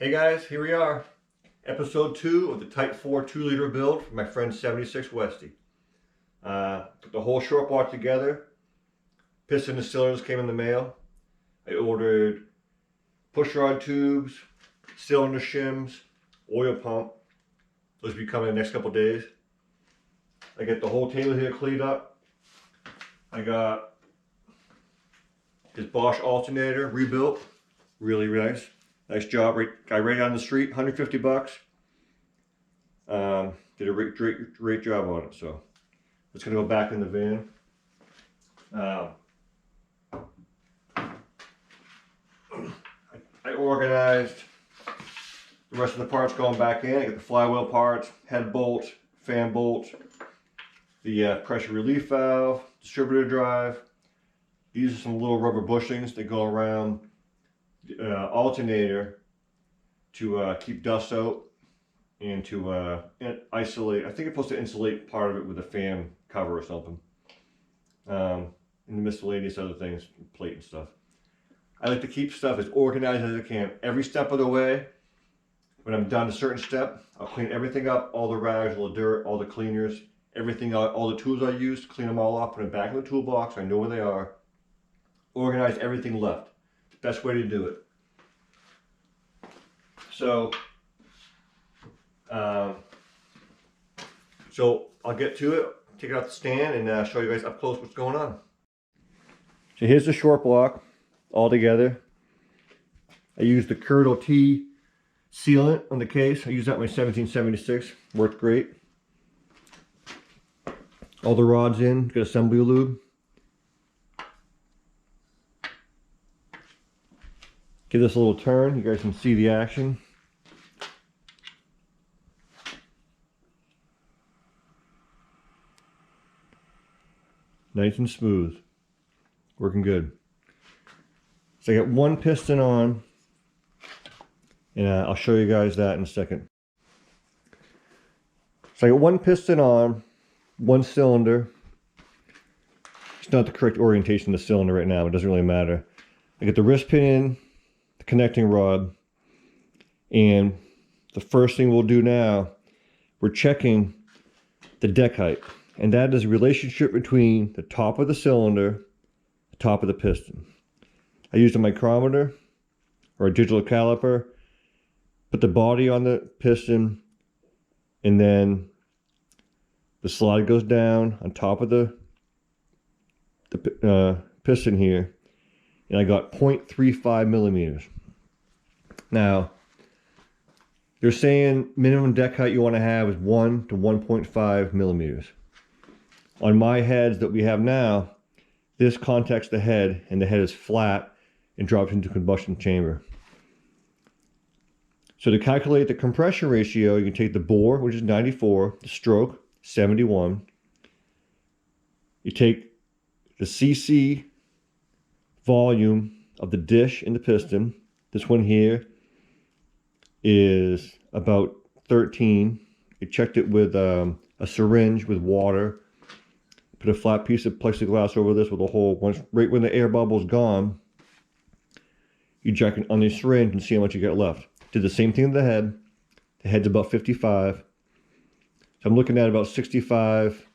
Hey guys, here we are. Episode 2 of the Type 4 2-liter build from my friend 76 Westy. Put the whole short block together. Piston and cylinders came in the mail. I ordered push rod tubes, cylinder shims, oil pump. Those will be coming in the next couple days. I get the whole table here cleaned up. I got his Bosch alternator rebuilt. Really nice. Nice job. Guy right down the street, 150 bucks. Did a great job on it. So it's going to go back in the van. I organized the rest of the parts going back in. I got the flywheel parts, head bolts, fan bolts, the pressure relief valve, distributor drive. These are some little rubber bushings that go around alternator to keep dust out and to isolate. I think it's supposed to insulate part of it with a fan cover or something. And the miscellaneous other things, plate and stuff. I like to keep stuff as organized as I can. Every step of the way, when I'm done a certain step, I'll clean everything up, all the rags, all the dirt, all the cleaners, everything, all the tools I use, clean them all up, put them back in the toolbox, I know where they are. Organize everything left. Best way to do it. So I'll get to it, take it off the stand, and show you guys up close what's going on. So here's the short block all together. I used the Curdle T sealant on the case. I used that in my 1776. Worked great. All the rods in, got assembly lube. Give this a little turn, you guys can see the action. Nice and smooth. Working good. So I got one piston on, and I'll show you guys that in a second. So I got one piston on, one cylinder. It's not the correct orientation of the cylinder right now, it doesn't really matter. I get the wrist pin in, the connecting rod, and the first thing we'll do now, we're checking the deck height, and that is a relationship between the top of the cylinder, the top of the piston. I used a micrometer or a digital caliper, put the body on the piston, and then the slide goes down on top of the piston here, and I got 0.35 millimeters. Now, they're saying minimum deck height you want to have is 1 to 1.5 millimeters. On my heads that we have now, this contacts the head, and the head is flat and drops into combustion chamber. So to calculate the compression ratio, you can take the bore, which is 94, the stroke, 71. You take the cc volume of the dish in the piston. This one here is about 13. I checked it with a syringe with water. Put a flat piece of plexiglass over this with a hole. Right when the air bubble's gone, you check it on the syringe and see how much you get left. Did the same thing to the head. The head's about 55. So I'm looking at about 65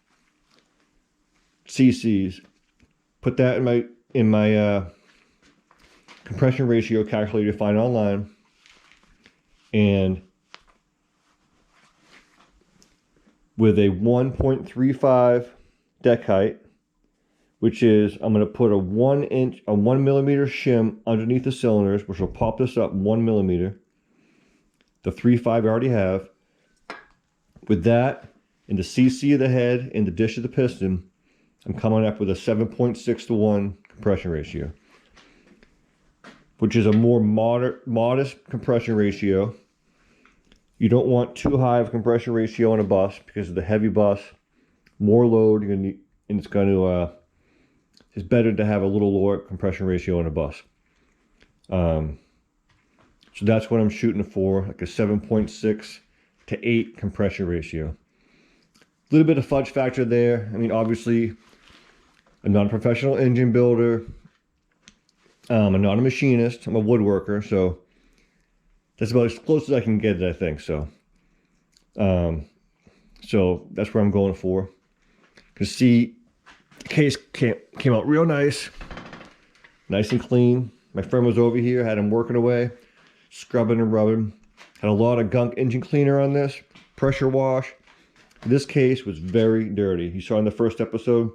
cc's. Put that in my compression ratio calculator you find online, and with a 1.35 deck height, which is, I'm going to put a 1 millimeter shim underneath the cylinders, which will pop this up 1 millimeter. The 3.5 I already have. With that, in the cc of the head and the dish of the piston, I'm coming up with a 7.6 to 1 compression ratio, which is a more modest compression ratio. You don't want too high of a compression ratio on a bus because of the heavy bus, more load, you're gonna need, and it's better to have a little lower compression ratio on a bus. So that's what I'm shooting for, like a 7.6 to 8 compression ratio. A little bit of fudge factor there. I mean, obviously, I'm not a professional engine builder. I'm not a machinist. I'm a woodworker, so That's about as close as I can get it, I think. So, so that's where I'm going for. Cause see, the case came out real nice and clean. My friend was over here, had him working away, scrubbing and rubbing. Had a lot of gunk engine cleaner on this, pressure wash. This case was very dirty. You saw in the first episode,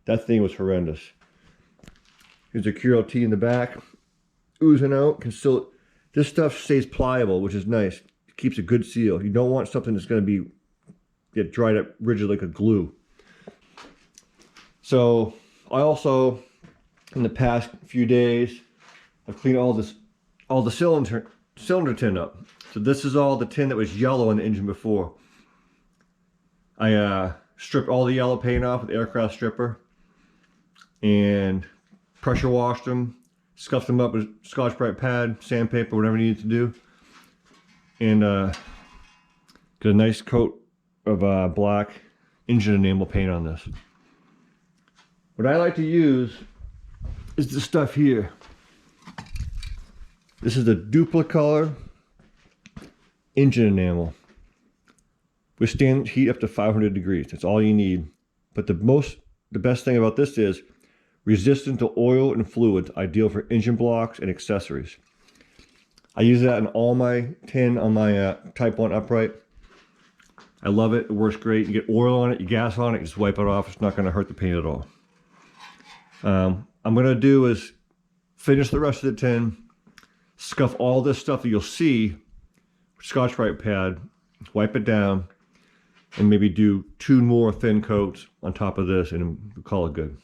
that thing was horrendous. Here's a QLT in the back, oozing out. This stuff stays pliable, which is nice. It keeps a good seal. You don't want something that's going to get dried up rigid like a glue. So I also, in the past few days, I've cleaned all the cylinder tin up. So this is all the tin that was yellow in the engine before. I stripped all the yellow paint off with the aircraft stripper and pressure washed them, scuffed them up with Scotch-Brite pad, sandpaper, whatever you need to do, and get a nice coat of black engine enamel paint on this. What I like to use is this stuff here. This is the Duplicolor engine enamel. Withstand heat up to 500 degrees. That's all you need. But the best thing about this is resistant to oil and fluids, ideal for engine blocks and accessories. I use that in all my tin on my Type 1 upright. I love it. It works great. You get oil on it, you gas on it, you just wipe it off. It's not going to hurt the paint at all. I'm going to do is finish the rest of the tin, scuff all this stuff that you'll see with Scotch-Brite pad, wipe it down, and maybe do 2 more thin coats on top of this and we'll call it good.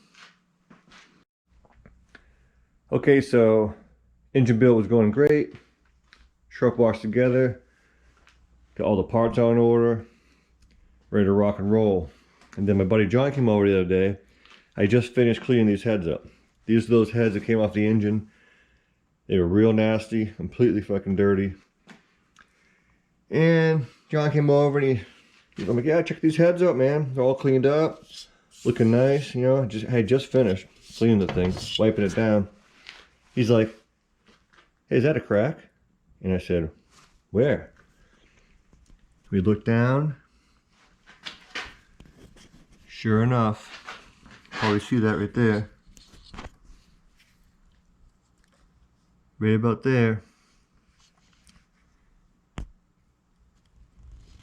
Okay, so engine build was going great. Sharp wash together. Got all the parts on order. Ready to rock and roll. And then my buddy John came over the other day. I just finished cleaning these heads up. These are those heads that came off the engine. They were real nasty, completely fucking dirty. And John came over and he's like, yeah, check these heads out, man. They're all cleaned up, looking nice. You know, I just finished cleaning the thing, wiping it down. He's like, hey, is that a crack? And I said, where? We looked down. Sure enough, probably see that right there. Right about there.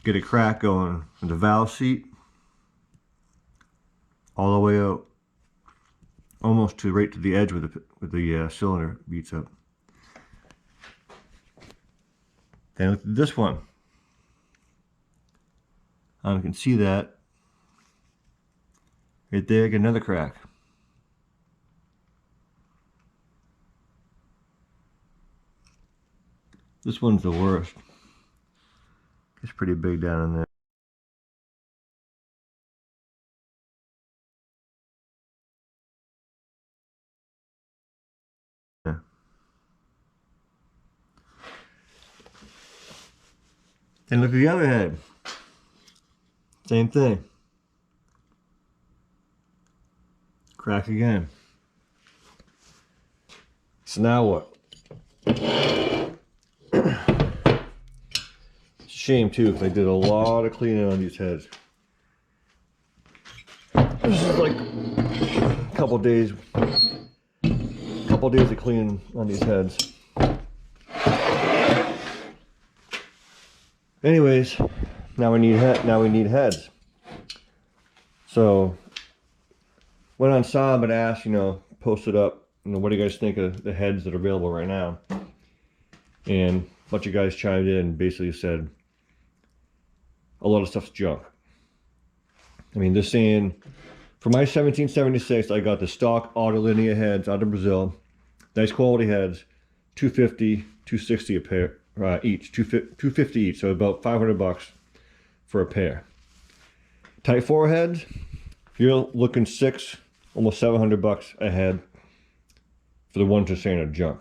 Get a crack going from the valve seat all the way out, almost right to the edge where the cylinder beats up. Then look at this one. You can see that right there. Get another crack. This one's the worst. It's pretty big down in there. Yeah. Then look at the other head. Same thing. Crack again. So now what? Shame too, because I did a lot of cleaning on these heads. This is like a couple days of cleaning on these heads. Anyways, now we need heads. So went on Saab and asked, posted up, what do you guys think of the heads that are available right now? And a bunch of guys chimed in and basically said a lot of stuff's junk. I mean, they're saying for my 1776, I got the stock Autolinea heads out of Brazil. Nice quality heads, $250, $260 a pair each, $250 each, so about $500 for a pair. Type 4 heads, you're looking almost $700 a head for the ones they're saying are junk.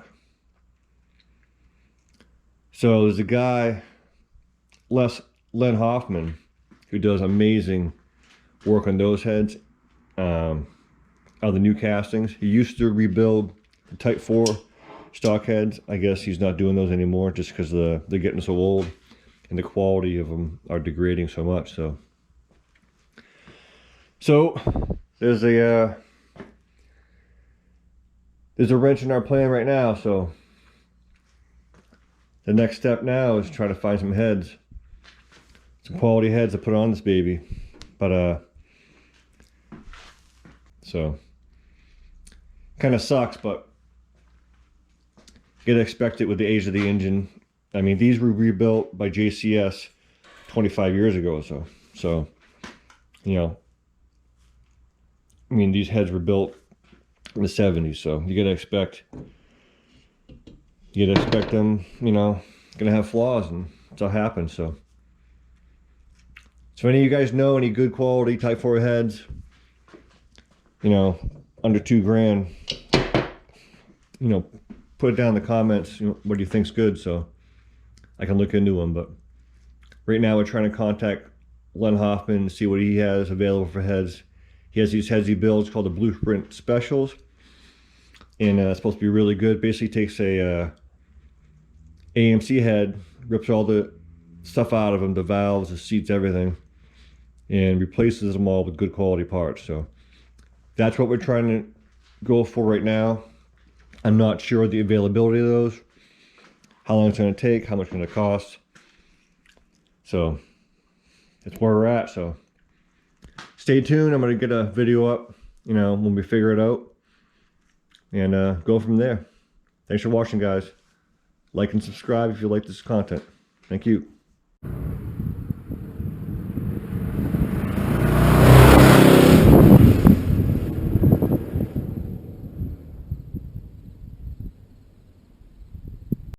So there's a guy, Len Hoffman, who does amazing work on those heads out of the new castings. He used to rebuild the Type 4 stock heads. I guess he's not doing those anymore just because they're getting so old and the quality of them are degrading so much. So there's a wrench in our plan right now. So the next step now is try to find some heads, some quality heads to put on this baby. But so kind of sucks, but you gotta expect it with the age of the engine. I mean, these were rebuilt by JCS 25 years ago, so you know, I mean, these heads were built in the 70s, so you gotta expect them, you know, gonna have flaws, and that's how it happens. So if any of you guys know any good quality Type 4 heads, you know, under $2,000, you know, put it down in the comments. You know, what do you think's good, so I can look into them. But right now we're trying to contact Len Hoffman to see what he has available for heads. He has these heads he builds called the Blueprint Specials, and it's supposed to be really good. Basically takes a AMC head, rips all the stuff out of them, the valves, the seats, everything, and replaces them all with good quality parts. So that's what we're trying to go for right now. I'm not sure the availability of those, how long it's going to take, how much it's going to cost. So that's where we're at. So stay tuned. I'm going to get a video up, you know, when we figure it out, and go from there. Thanks for watching, guys. Like and subscribe if you like this content. Thank you.